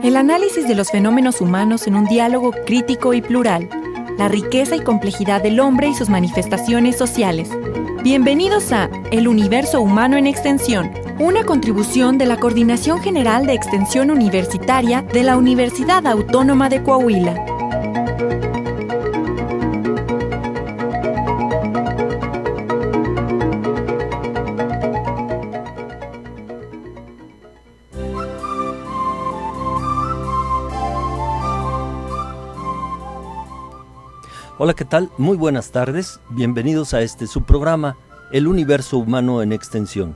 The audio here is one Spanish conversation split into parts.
El análisis de los fenómenos humanos en un diálogo crítico y plural. La riqueza y complejidad del hombre y sus manifestaciones sociales. Bienvenidos a El Universo Humano en Extensión, una contribución de la Coordinación General de Extensión Universitaria de la Universidad Autónoma de Coahuila. Hola, ¿qué tal? Muy buenas tardes. Bienvenidos a su programa, El Universo Humano en Extensión.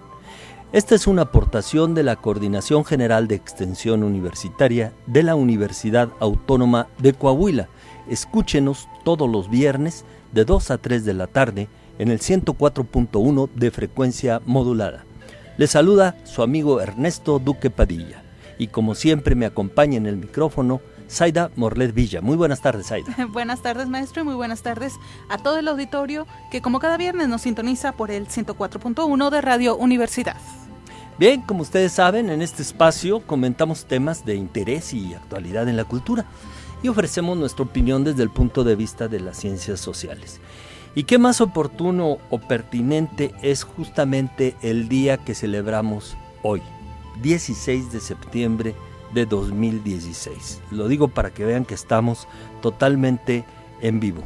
Esta es una aportación de la Coordinación General de Extensión Universitaria de la Universidad Autónoma de Coahuila. Escúchenos todos los viernes de 2 a 3 de la tarde en el 104.1 de frecuencia modulada. Les saluda su amigo Ernesto Duque Padilla y como siempre me acompaña en el micrófono Zaida Morlet Villa. Muy buenas tardes, Zaida. Buenas tardes, maestro, y muy buenas tardes a todo el auditorio que como cada viernes nos sintoniza por el 104.1 de Radio Universidad. Bien, como ustedes saben, en este espacio comentamos temas de interés y actualidad en la cultura y ofrecemos nuestra opinión desde el punto de vista de las ciencias sociales. Y qué más oportuno o pertinente es justamente el día que celebramos hoy, 16 de septiembre de 2016. Lo digo para que vean que estamos totalmente en vivo.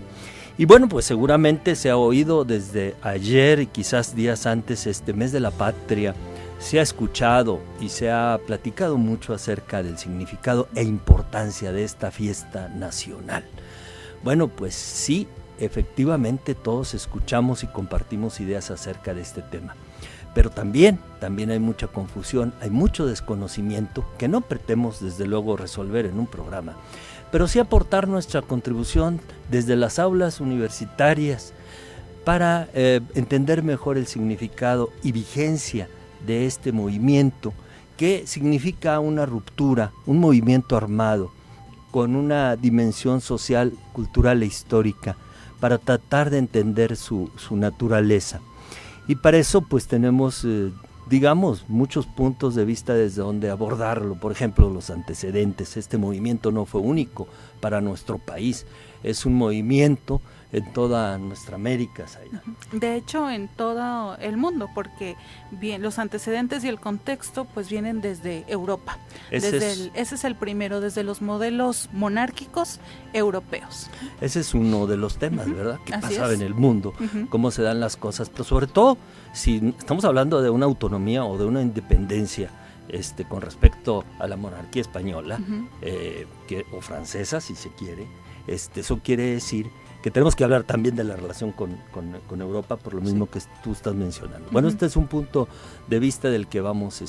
Y bueno, pues seguramente se ha oído desde ayer y quizás días antes, este mes de la patria, se ha escuchado y se ha platicado mucho acerca del significado e importancia de esta fiesta nacional. Bueno, pues sí, efectivamente todos escuchamos y compartimos ideas acerca de este tema. Pero también hay mucha confusión, hay mucho desconocimiento que no pretendemos desde luego resolver en un programa, pero sí aportar nuestra contribución desde las aulas universitarias para entender mejor el significado y vigencia de este movimiento que significa una ruptura, un movimiento armado con una dimensión social, cultural e histórica para tratar de entender su naturaleza. Y para eso pues tenemos, muchos puntos de vista desde donde abordarlo. Por ejemplo, los antecedentes. Este movimiento no fue único para nuestro país, es un movimiento en toda nuestra América, Zaida. De hecho, en todo el mundo, porque bien, los antecedentes y el contexto pues vienen desde Europa. Ese es el primero, desde los modelos monárquicos europeos. Ese es uno de los temas, ¿verdad? ¿Qué pasaba en el mundo? ¿Cómo se dan las cosas? Pero sobre todo, si estamos hablando de una autonomía o de una independencia con respecto a la monarquía española, o francesa, si se quiere, eso quiere decir que tenemos que hablar también de la relación con Europa, por lo mismo que tú estás mencionando. Bueno, este es un punto de vista del que vamos a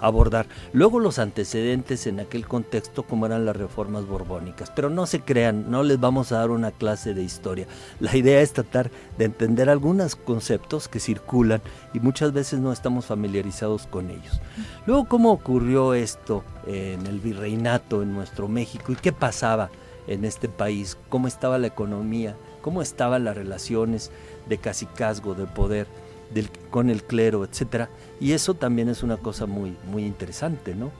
abordar. Luego los antecedentes en aquel contexto, como eran las reformas borbónicas. Pero no se crean, no les vamos a dar una clase de historia. La idea es tratar de entender algunos conceptos que circulan y muchas veces no estamos familiarizados con ellos. Luego, ¿cómo ocurrió esto en el virreinato en nuestro México y qué pasaba en este país? ¿Cómo estaba la economía? ¿Cómo estaban las relaciones de cacicazgo, de poder con el clero, etcétera? Y eso también es una cosa muy, muy interesante, ¿no?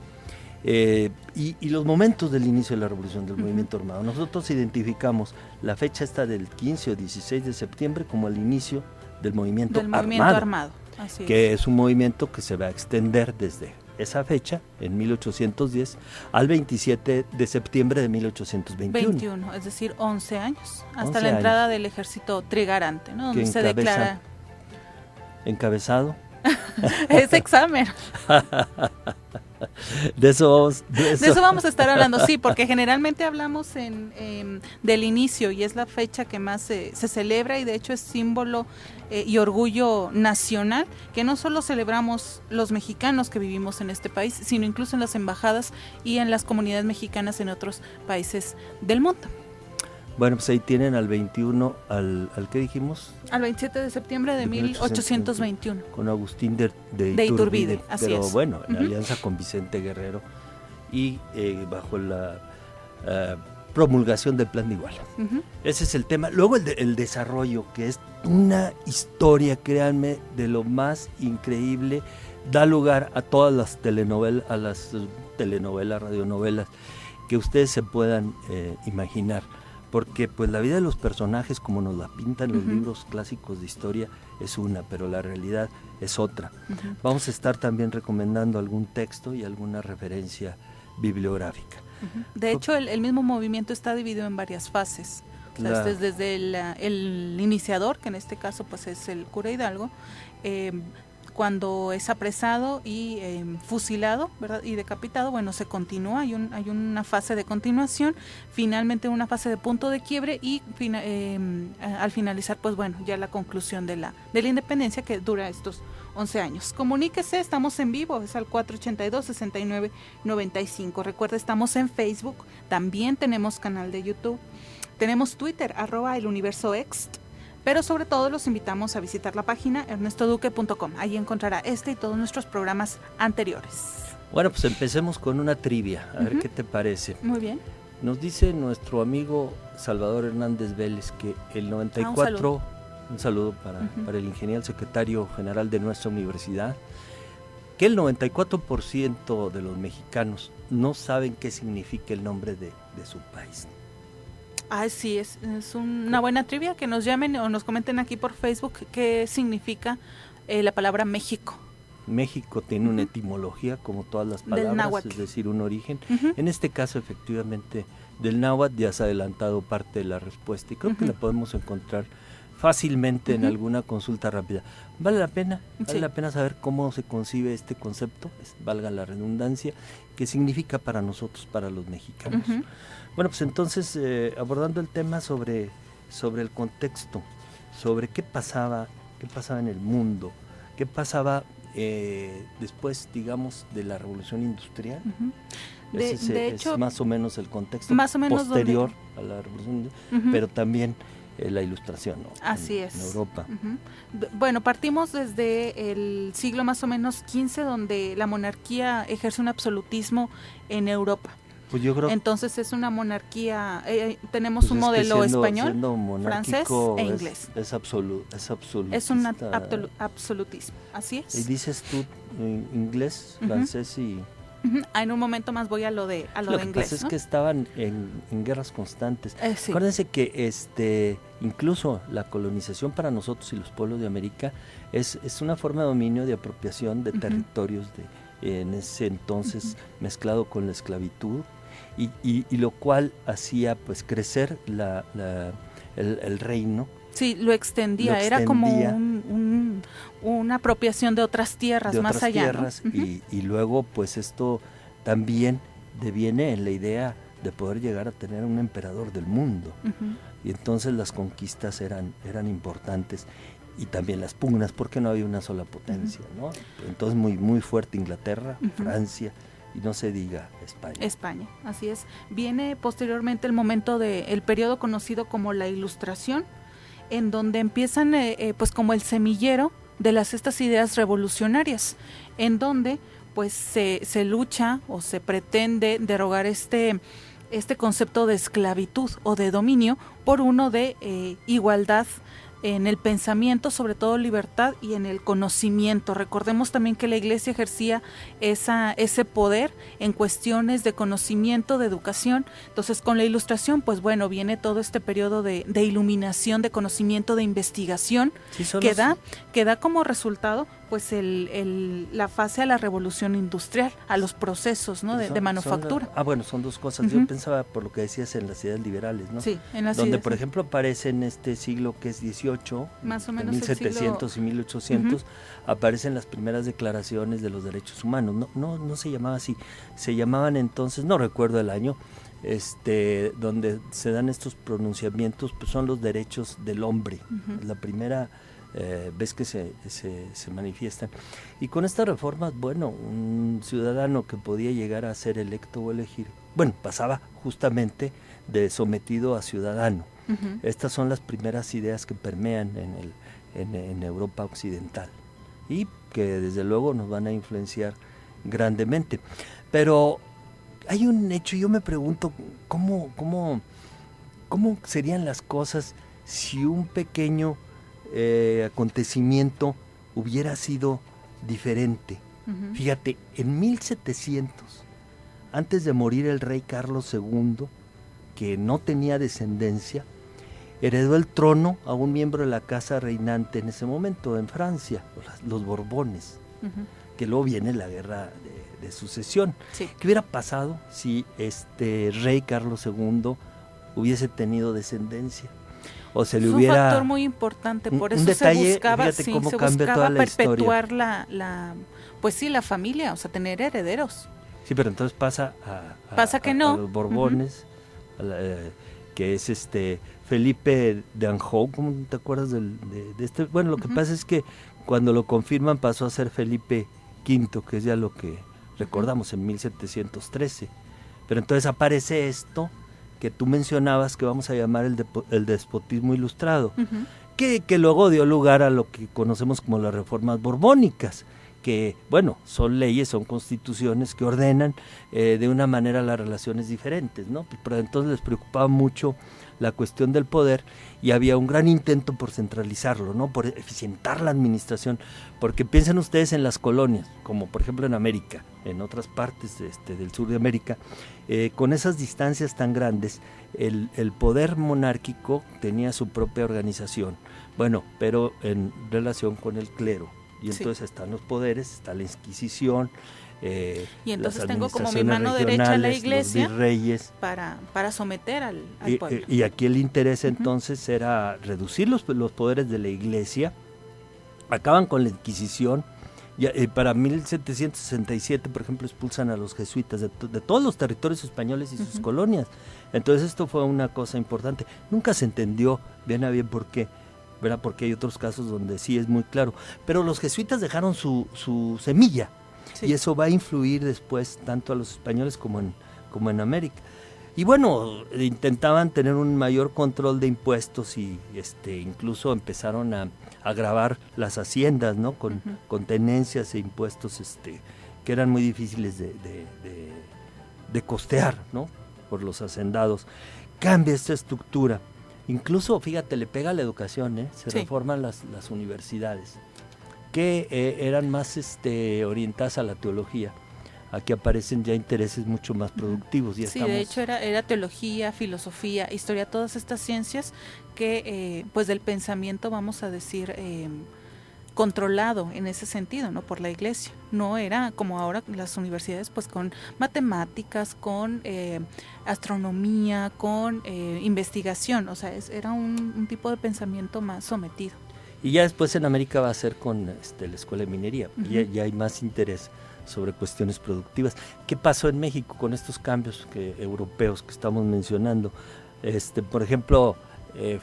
Y los momentos del inicio de la revolución, del movimiento armado. Nosotros identificamos la fecha esta del 15 o 16 de septiembre como el inicio del movimiento armado. Así que es un movimiento que se va a extender desde esa fecha, en 1810, al 27 de septiembre de 1821. Es decir, 11 años, hasta la entrada del ejército trigarante, ¿no? Donde se declara... ¿Encabezado? Ese examen. De eso vamos a estar hablando, sí, porque generalmente hablamos del inicio y es la fecha que más se celebra y de hecho es símbolo y orgullo nacional que no solo celebramos los mexicanos que vivimos en este país, sino incluso en las embajadas y en las comunidades mexicanas en otros países del mundo. Bueno, pues ahí tienen al 21, ¿al qué dijimos? Al 27 de septiembre de 1821. Con Agustín de Iturbide, así pero es. Bueno, en alianza con Vicente Guerrero y bajo la promulgación del Plan de Iguala. Ese es el tema. Luego el desarrollo, que es una historia, créanme, de lo más increíble, da lugar a todas las telenovelas, radionovelas que ustedes se puedan imaginar, porque pues la vida de los personajes como nos la pintan los libros clásicos de historia es una, pero la realidad es otra. Vamos a estar también recomendando algún texto y alguna referencia bibliográfica. De hecho, el mismo movimiento está dividido en varias fases. O sea, desde el iniciador, que en este caso pues es el cura Hidalgo, cuando es apresado y fusilado, ¿verdad? Y decapitado, bueno, se continúa, hay una fase de continuación, finalmente una fase de punto de quiebre y al finalizar, pues bueno, ya la conclusión de la independencia, que dura estos 11 años. Comuníquese, estamos en vivo, es al 482-6995. Recuerda, estamos en Facebook, también tenemos canal de YouTube, tenemos Twitter, @eluniversoext. Pero sobre todo los invitamos a visitar la página ernestoduque.com. Ahí encontrará este y todos nuestros programas anteriores. Bueno, pues empecemos con una trivia, a ver qué te parece. Muy bien. Nos dice nuestro amigo Salvador Hernández Vélez que el 94, un saludo para el ingeniero secretario general de nuestra universidad, que el 94% de los mexicanos no saben qué significa el nombre de su país. Sí, es una buena trivia, que nos llamen o nos comenten aquí por Facebook qué significa la palabra México. México tiene una etimología, como todas las palabras, es decir, un origen. En este caso, efectivamente, del náhuatl ya se ha adelantado parte de la respuesta y creo que la podemos encontrar fácilmente en alguna consulta rápida. Vale la pena saber cómo se concibe este concepto, valga la redundancia, qué significa para nosotros, para los mexicanos. Bueno, pues entonces, abordando el tema sobre el contexto, sobre qué pasaba en el mundo, qué pasaba después, digamos, de la Revolución Industrial. De hecho, es más o menos el contexto más o menos posterior a la Revolución Industrial, pero también la Ilustración, ¿no? Así en Europa. Bueno, partimos desde el siglo más o menos XV, donde la monarquía ejerce un absolutismo en Europa. Pues yo creo, entonces es una monarquía, tenemos un modelo español, francés e inglés. Es absolutista. Es un absolutismo, así es. Y dices tú inglés, francés y... En un momento más voy a lo de inglés. Lo que pasa es que estaban en guerras constantes. Sí. Acuérdense que incluso la colonización para nosotros y los pueblos de América es una forma de dominio, de apropiación de territorios en ese entonces mezclado con la esclavitud y lo cual hacía pues crecer el reino. Sí, lo extendía, era como una apropiación de otras tierras más allá. ¿No? Y luego pues esto también deviene en la idea de poder llegar a tener un emperador del mundo. Y entonces las conquistas eran importantes y también las pugnas, porque no había una sola potencia, ¿no? Entonces muy fuerte Inglaterra, Francia y no se diga España. España, así es. Viene posteriormente el momento el periodo conocido como la Ilustración, en donde empiezan pues como el semillero de estas ideas revolucionarias, en donde pues se lucha o se pretende derogar este concepto de esclavitud o de dominio por uno de igualdad en el pensamiento, sobre todo libertad y en el conocimiento. Recordemos también que la Iglesia ejercía ese poder en cuestiones de conocimiento, de educación. Entonces, con la Ilustración, pues bueno, viene todo este periodo de iluminación, de conocimiento, de investigación, que da como resultado pues la fase a la revolución industrial, a los procesos, ¿no? de manufactura. Bueno, son dos cosas. Yo pensaba por lo que decías en las ideas liberales, ¿no? Sí, en las donde ideas, por ejemplo aparece en este siglo que es 18, más o menos 1700 y 1800, aparecen las primeras declaraciones de los derechos humanos. No se llamaba así, se llamaban entonces, no recuerdo el año, donde se dan estos pronunciamientos, pues son los derechos del hombre. La primera ves que se manifiestan. Y con estas reformas, bueno, un ciudadano que podía llegar a ser electo o elegir, bueno, pasaba justamente de sometido a ciudadano. Estas son las primeras ideas que permean en Europa occidental y que desde luego nos van a influenciar grandemente. Pero hay un hecho, yo me pregunto, ¿cómo serían las cosas si un pequeño acontecimiento hubiera sido diferente Fíjate, en 1700, antes de morir el rey Carlos II, que no tenía descendencia, heredó el trono a un miembro de la casa reinante en ese momento, en Francia, los Borbones, que luego viene la guerra de sucesión. Sí. ¿Qué hubiera pasado si este rey Carlos II hubiese tenido descendencia? O se le hubiera... un factor muy importante, por eso detalle, se buscaba, fíjate cómo cambia toda la perpetuar la familia, o sea, tener herederos. Sí, pero entonces pasa que no. a los Borbones, que es Felipe de Anjou, ¿cómo te acuerdas de este? Bueno, lo que pasa es que cuando lo confirman pasó a ser Felipe V, que es ya lo que recordamos en 1713. Pero entonces aparece esto que tú mencionabas, que vamos a llamar el despotismo ilustrado, que luego dio lugar a lo que conocemos como las reformas borbónicas, que, bueno, son leyes, son constituciones que ordenan de una manera las relaciones diferentes, ¿no? Pero entonces les preocupaba mucho la cuestión del poder y había un gran intento por centralizarlo, ¿no? Por eficientar la administración, porque piensen ustedes en las colonias, como por ejemplo en América, en otras partes del sur de América, con esas distancias tan grandes, el poder monárquico tenía su propia organización, bueno, pero en relación con el clero, y entonces están los poderes, está la Inquisición, y entonces tengo como mi mano derecha a la iglesia, los virreyes, para someter al pueblo. Y aquí el interés entonces era reducir los poderes de la iglesia. Acaban con la Inquisición. Para 1767, por ejemplo, expulsan a los jesuitas de todos los territorios españoles y sus colonias. Entonces esto fue una cosa importante. Nunca se entendió bien a bien por qué, ¿verdad? Porque hay otros casos donde sí es muy claro. Pero los jesuitas dejaron su semilla. Sí. Y eso va a influir después tanto a los españoles como en América. Y bueno, intentaban tener un mayor control de impuestos y incluso empezaron a gravar las haciendas, ¿no? Con tenencias e impuestos que eran muy difíciles de costear, ¿no? Por los hacendados. Cambia esta estructura. Incluso, fíjate, le pega a la educación, se reforman las universidades, que eran más orientadas a la teología. Aquí aparecen ya intereses mucho más productivos. Ya de hecho era teología, filosofía, historia, todas estas ciencias que pues del pensamiento, vamos a decir, controlado en ese sentido, ¿no? Por la iglesia. No era como ahora las universidades, pues con matemáticas, con astronomía, con investigación, o sea, era un tipo de pensamiento más sometido. Y ya después en América va a ser con la Escuela de Minería, ya hay más interés sobre cuestiones productivas. ¿Qué pasó en México con estos cambios europeos que estamos mencionando? Por ejemplo,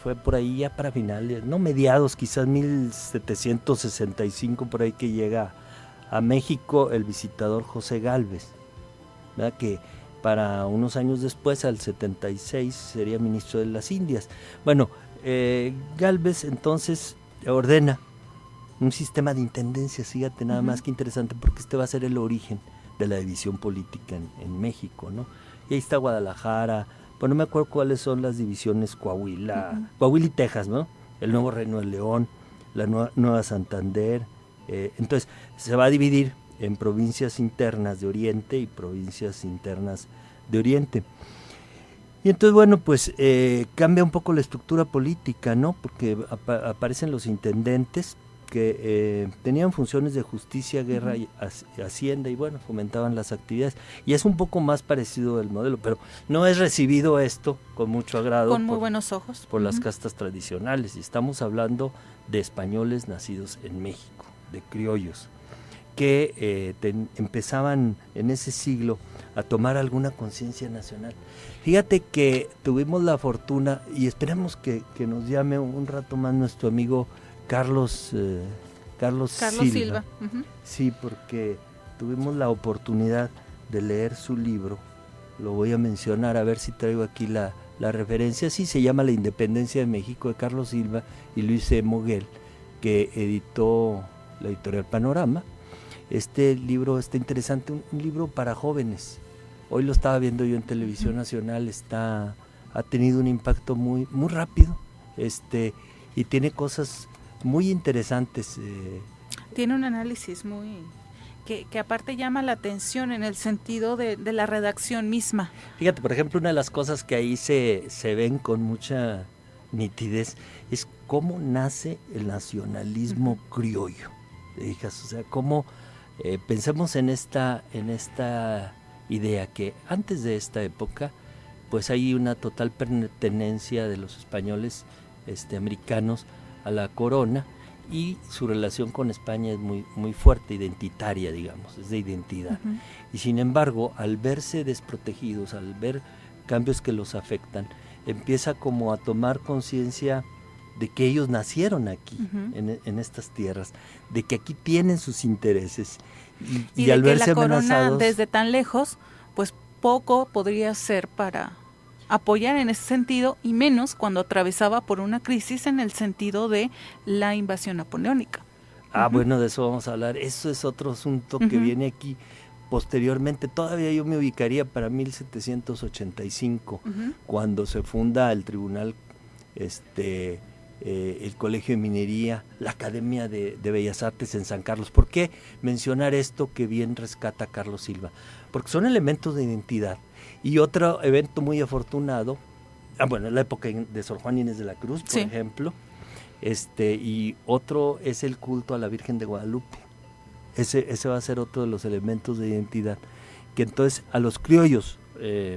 fue por ahí ya para finales, no mediados, quizás 1765, por ahí que llega a México el visitador José Gálvez, ¿verdad? Que para unos años después, al 76, sería ministro de las Indias. Bueno, Gálvez entonces ordena un sistema de intendencias, fíjate nada más que interesante, porque va a ser el origen de la división política en México, ¿no? Y ahí está Guadalajara, pues no me acuerdo cuáles son las divisiones, Coahuila y Texas, ¿no? El Nuevo Reino de León, la Nueva Santander. Entonces se va a dividir en provincias internas de Oriente y provincias internas de Oriente. Y entonces, bueno, pues cambia un poco la estructura política, ¿no? Porque aparecen los intendentes que tenían funciones de justicia, guerra y hacienda, y bueno, fomentaban las actividades. Y es un poco más parecido al modelo, pero no es recibido esto con mucho agrado. Con muy buenos ojos. Por las castas tradicionales. Y estamos hablando de españoles nacidos en México, de criollos, que empezaban en ese siglo a tomar alguna conciencia nacional. Fíjate que tuvimos la fortuna, y esperemos que nos llame un rato más nuestro amigo Carlos Silva. Sí, porque tuvimos la oportunidad de leer su libro. Lo voy a mencionar, a ver si traigo aquí la referencia. Sí, se llama La Independencia de México, de Carlos Silva y Luis C. Moguel, que editó la editorial Panorama. Este libro está interesante, un libro para jóvenes. Hoy lo estaba viendo yo en Televisión Nacional, ha tenido un impacto muy, muy rápido, y tiene cosas muy interesantes. Tiene un análisis que aparte llama la atención en el sentido de la redacción misma. Fíjate, por ejemplo, una de las cosas que ahí se ven con mucha nitidez es cómo nace el nacionalismo criollo. Fijas, o sea, cómo pensemos en esta idea que antes de esta época, pues hay una total pertenencia de los españoles americanos a la corona, y su relación con España es muy, muy fuerte, identitaria, digamos, es de identidad. Uh-huh. Y sin embargo, al verse desprotegidos, al ver cambios que los afectan, empieza como a tomar conciencia de que ellos nacieron aquí, uh-huh, en estas tierras, de que aquí tienen sus intereses. Y al verse amenazados... Y de que la corona desde tan lejos, pues poco podría ser para apoyar en ese sentido, y menos cuando atravesaba por una crisis en el sentido de la invasión napoleónica. Ah, uh-huh. Bueno, de eso vamos a hablar. Eso es otro asunto que viene aquí posteriormente. Todavía yo me ubicaría para 1785, cuando se funda el tribunal, el Colegio de Minería, la Academia de Bellas Artes en San Carlos. ¿Por qué mencionar esto que bien rescata Carlos Silva? Porque son elementos de identidad. Y otro evento muy afortunado, la época de Sor Juana Inés de la Cruz, por ejemplo, y otro es el culto a la Virgen de Guadalupe. Ese va a ser otro de los elementos de identidad. Que entonces a los criollos,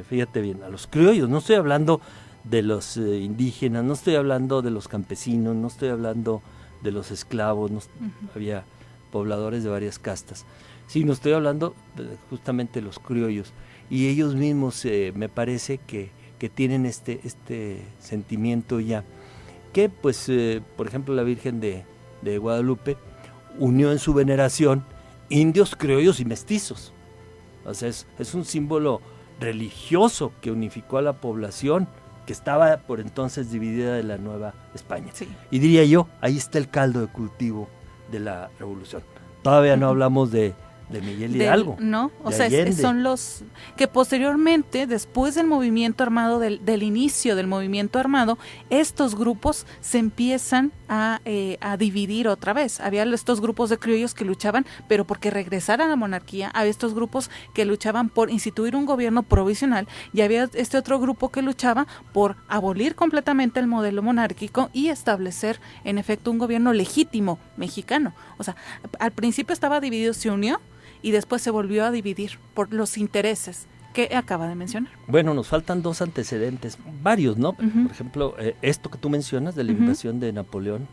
fíjate bien, a los criollos, no estoy hablando de los indígenas, no estoy hablando de los campesinos, no estoy hablando de los esclavos, había pobladores de varias castas, sino estoy hablando justamente de los criollos. Y ellos mismos me parece que tienen este sentimiento ya, que pues por ejemplo la Virgen de Guadalupe unió en su veneración indios, criollos y mestizos. O sea, es un símbolo religioso que unificó a la población que estaba por entonces dividida de la Nueva España. Sí. Y diría yo, ahí está el caldo de cultivo de la revolución. Todavía no hablamos de Miguel Hidalgo. No, o sea, son los que posteriormente, después del movimiento armado, del inicio del movimiento armado, estos grupos se empiezan a dividir otra vez. Había estos grupos de criollos que luchaban, pero porque regresara a la monarquía, había estos grupos que luchaban por instituir un gobierno provisional, y había este otro grupo que luchaba por abolir completamente el modelo monárquico y establecer, en efecto, un gobierno legítimo mexicano. O sea, al principio estaba dividido, se unió, y después se volvió a dividir por los intereses que acaba de mencionar. Bueno, nos faltan dos antecedentes, varios, ¿no? Por ejemplo, esto que tú mencionas de la invasión de Napoleón,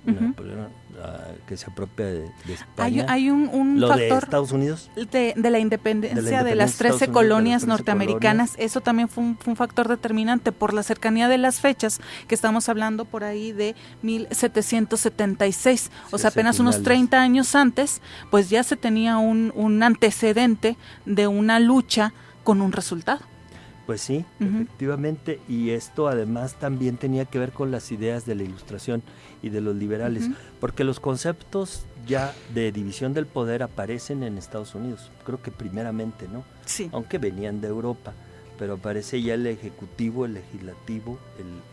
que se apropia de España. Hay un lo factor de Estados Unidos. De la independencia de las 13 colonias norteamericanas. Eso también fue un factor determinante por la cercanía de las fechas, que estamos hablando por ahí de 1776. O sea, apenas unos 30 años antes, pues ya se tenía un antecedente de una lucha con un resultado. Pues sí, efectivamente, y esto además también tenía que ver con las ideas de la Ilustración y de los liberales, porque los conceptos ya de división del poder aparecen en Estados Unidos, creo que primeramente, ¿no? Sí. Aunque venían de Europa, pero aparece ya el ejecutivo, el legislativo,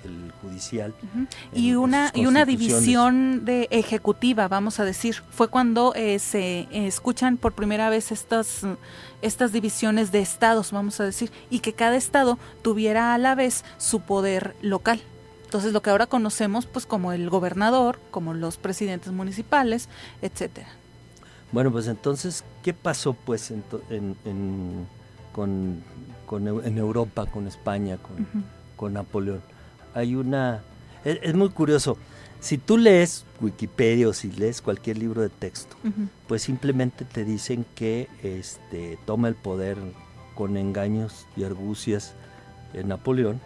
el judicial. Y una división de ejecutiva, vamos a decir. Fue cuando se escuchan por primera vez estas divisiones de estados, vamos a decir, y que cada estado tuviera a la vez su poder local. Entonces, lo que ahora conocemos pues como el gobernador, como los presidentes municipales, etcétera. Bueno, pues entonces, ¿qué pasó pues en Europa, con España, con Napoleón? Es muy curioso. Si tú lees Wikipedia o si lees cualquier libro de texto, pues simplemente te dicen que toma el poder con engaños y argucias Napoleón,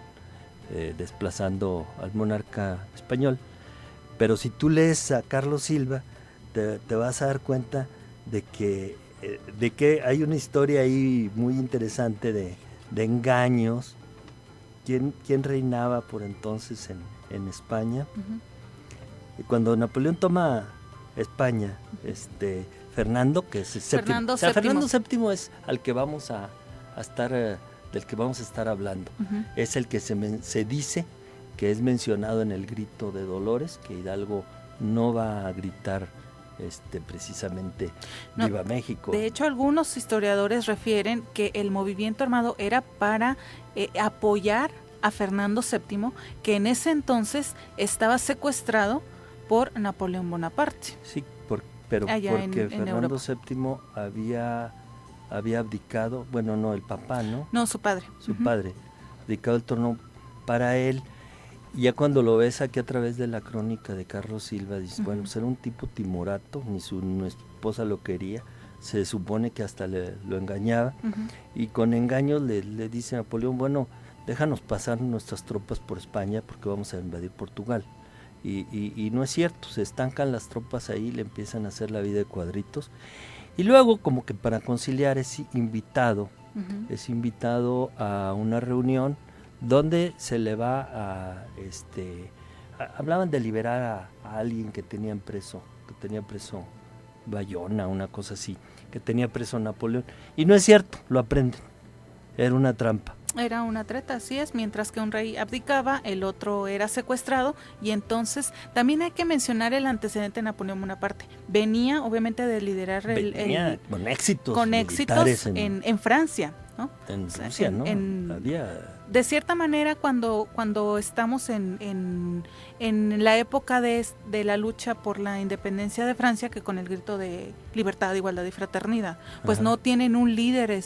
desplazando al monarca español. Pero si tú lees a Carlos Silva, te vas a dar cuenta de que hay una historia ahí muy interesante de engaños. ¿Quién reinaba por entonces en España? Y cuando Napoleón toma España, Fernando, que es el séptimo. Fernando VII es al que vamos a estar, del que vamos a estar hablando. Es el que se dice que es mencionado en el grito de Dolores, que Hidalgo no va a gritar precisamente No, Viva México. De hecho, algunos historiadores refieren que el movimiento armado era para apoyar a Fernando VII, que en ese entonces estaba secuestrado por Napoleón Bonaparte. Sí, pero allá porque en Fernando Europa. VII había abdicado, bueno, no, el papá, ¿no? No, su padre. Su padre, abdicado el trono para él. Y ya cuando lo ves aquí a través de la crónica de Carlos Silva, dices, bueno, pues era un tipo timorato, ni su esposa lo quería, se supone que hasta lo engañaba, y con engaños le dice a Napoleón, bueno, déjanos pasar nuestras tropas por España porque vamos a invadir Portugal. Y no es cierto, se estancan las tropas ahí, le empiezan a hacer la vida de cuadritos, y luego como que para conciliar es invitado a una reunión donde se le va hablaban de liberar a alguien que tenía preso Bayona, una cosa así, que tenía preso Napoleón, y no es cierto, lo aprenden, era una trampa. Era una treta, así es, mientras que un rey abdicaba, el otro era secuestrado, y entonces también hay que mencionar el antecedente de Napoleón Bonaparte. Venía obviamente de liderar con éxitos en Francia, ¿no? En Rusia, ¿no? Había... De cierta manera, cuando estamos en la época de la lucha por la independencia de Francia, que con el grito de libertad, igualdad y fraternidad, pues no tienen un líder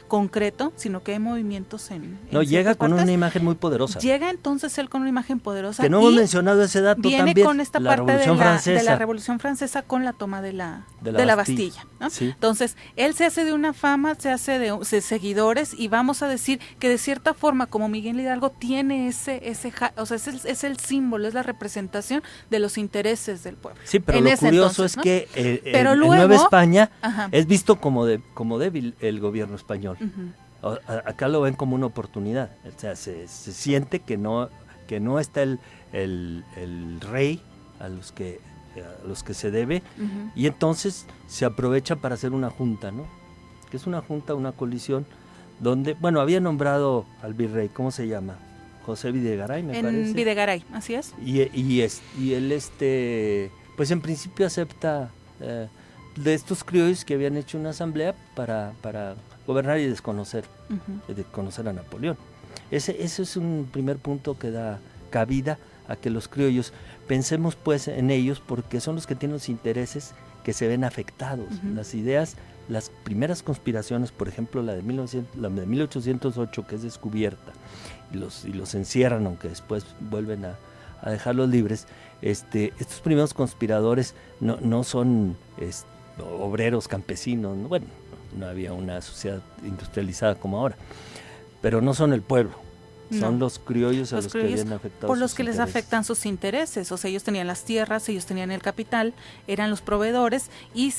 concreto, sino que hay movimientos No, llega con una imagen muy poderosa. Llega entonces él con una imagen poderosa. Que no hemos mencionado ese dato viene también. Con esta la parte Revolución de la Revolución Francesa con la toma de la Bastilla, ¿no? Sí. Entonces, él se hace de una fama, se hace de seguidores, y vamos a decir que de cierta forma, como Miguel Hidalgo tiene es el símbolo, es la representación de los intereses del pueblo. Sí, pero lo curioso es que en luego, Nueva España es visto como débil el gobierno español. Acá lo ven como una oportunidad. O sea, se siente que no está el rey a los que se debe, y entonces se aprovecha para hacer una junta, ¿no? Que es una junta, una coalición, donde, bueno, había nombrado al virrey, ¿cómo se llama? José Videgaray, me parece. Videgaray, así es. Y él, pues en principio acepta de estos criollos que habían hecho una asamblea para gobernar y desconocer a Napoleón. Ese es un primer punto que da cabida a que los criollos pensemos pues en ellos, porque son los que tienen los intereses que se ven afectados. Las ideas, las primeras conspiraciones, por ejemplo la de 1808, que es descubierta y los encierran, aunque después vuelven a dejarlos libres. Estos primeros conspiradores no son obreros campesinos, ¿no? Bueno, no había una sociedad industrializada como ahora, pero no son el pueblo. Son los criollos a los que habían afectado por los que les afectan sus intereses. O sea, ellos tenían las tierras, ellos tenían el capital, eran los proveedores, y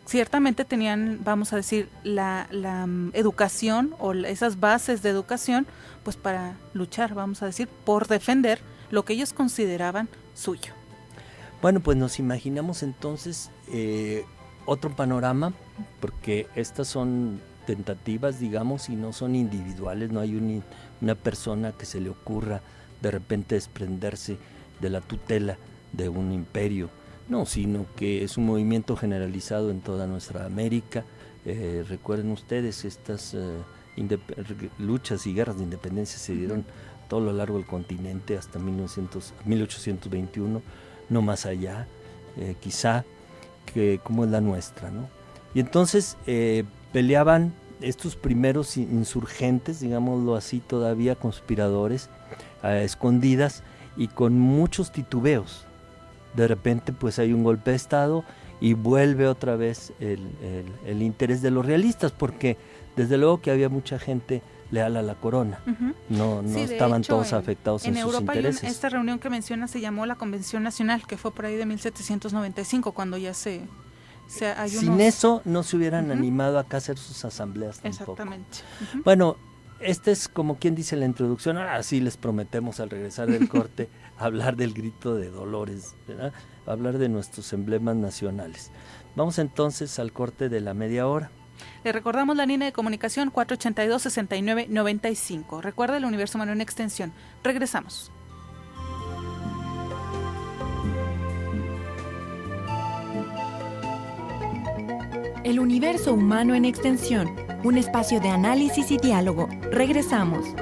ciertamente tenían, vamos a decir, la educación o esas bases de educación, pues para luchar, vamos a decir, por defender lo que ellos consideraban suyo. Bueno, pues nos imaginamos entonces otro panorama, porque estas son tentativas, digamos, y no son individuales, no hay una persona que se le ocurra de repente desprenderse de la tutela de un imperio, no, sino que es un movimiento generalizado en toda nuestra América. Recuerden ustedes, estas luchas y guerras de independencia se dieron todo lo largo del continente hasta 1821, no más allá, quizá, que como es la nuestra, ¿no? Y entonces peleaban estos primeros insurgentes, digámoslo así, todavía conspiradores, a escondidas y con muchos titubeos. De repente pues hay un golpe de estado y vuelve otra vez el interés de los realistas, porque desde luego que había mucha gente leal a la corona, no sí, estaban hecho, todos afectados en sus Europa intereses. Esta reunión que menciona se llamó la Convención Nacional, que fue por ahí de 1795, cuando ya sin eso no se hubieran animado acá a hacer sus asambleas tampoco. Exactamente. Bueno, esta es como quien dice la introducción. Ahora sí les prometemos al regresar del corte hablar del grito de Dolores, ¿verdad? Hablar de nuestros emblemas nacionales. Vamos entonces al corte de la media hora. Le recordamos la línea de comunicación 482-6995. Recuerda el Universo Humano en Extensión. Regresamos. El universo humano en extensión, un espacio de análisis y diálogo. Regresamos.